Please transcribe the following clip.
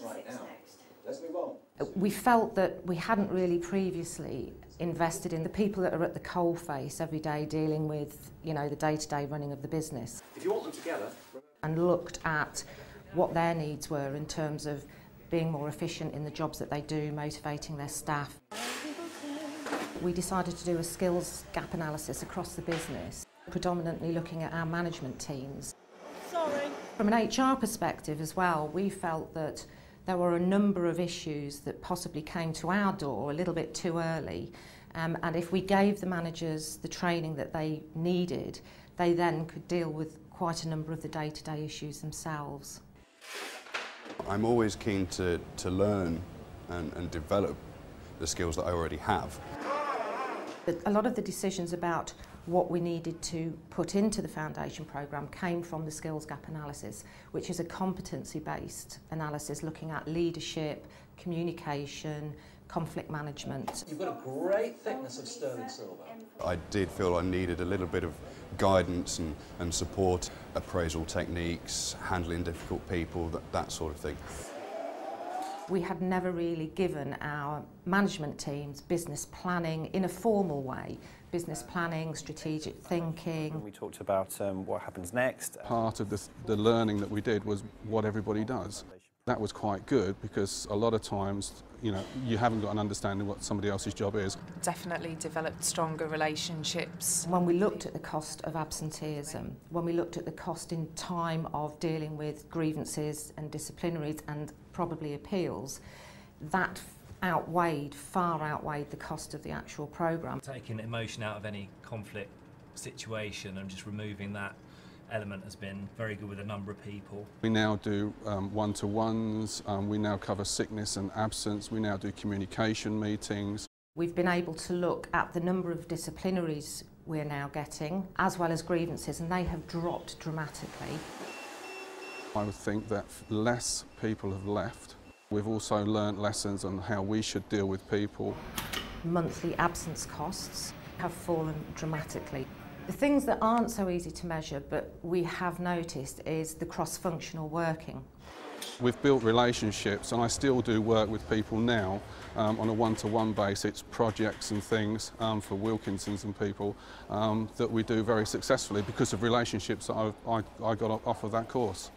Right now, let's move on. We felt that we hadn't really previously invested in the people that are at the coalface every day dealing with, you know, the day-to-day running of the business. If you want them together... And looked at what their needs were in terms of being more efficient in the jobs that they do, motivating their staff. We decided to do a skills gap analysis across the business, predominantly looking at our management teams. Sorry. From an HR perspective as well, we felt that there were a number of issues that possibly came to our door a little bit too early, and if we gave the managers the training that they needed, they then could deal with quite a number of the day-to-day issues themselves. I'm always keen to learn and develop the skills that I already have. A lot of the decisions about what we needed to put into the foundation programme came from the skills gap analysis, which is a competency-based analysis looking at leadership, communication, conflict management. You've got a great thickness of sterling silver. I did feel I needed a little bit of guidance and support, appraisal techniques, handling difficult people, that sort of thing. We had never really given our management teams business planning in a formal way. Business planning, strategic thinking. We talked about what happens next. Part of the learning that we did was what everybody does. That was quite good because a lot of times, you know, you haven't got an understanding what somebody else's job is. Definitely developed stronger relationships. When we looked at the cost of absenteeism, when we looked at the cost in time of dealing with grievances and disciplinaries and probably appeals, that far outweighed the cost of the actual programme. Taking emotion out of any conflict situation and just removing that element has been very good with a number of people. We now do one-to-ones, we now cover sickness and absence, we now do communication meetings. We've been able to look at the number of disciplinaries we're now getting, as well as grievances, and they have dropped dramatically. I would think that less people have left. We've also learnt lessons on how we should deal with people. Monthly absence costs have fallen dramatically. The things that aren't so easy to measure, but we have noticed, is the cross-functional working. We've built relationships, and I still do work with people now on a one-to-one basis, projects and things for Wilkinsons and people that we do very successfully because of relationships that I got off of that course.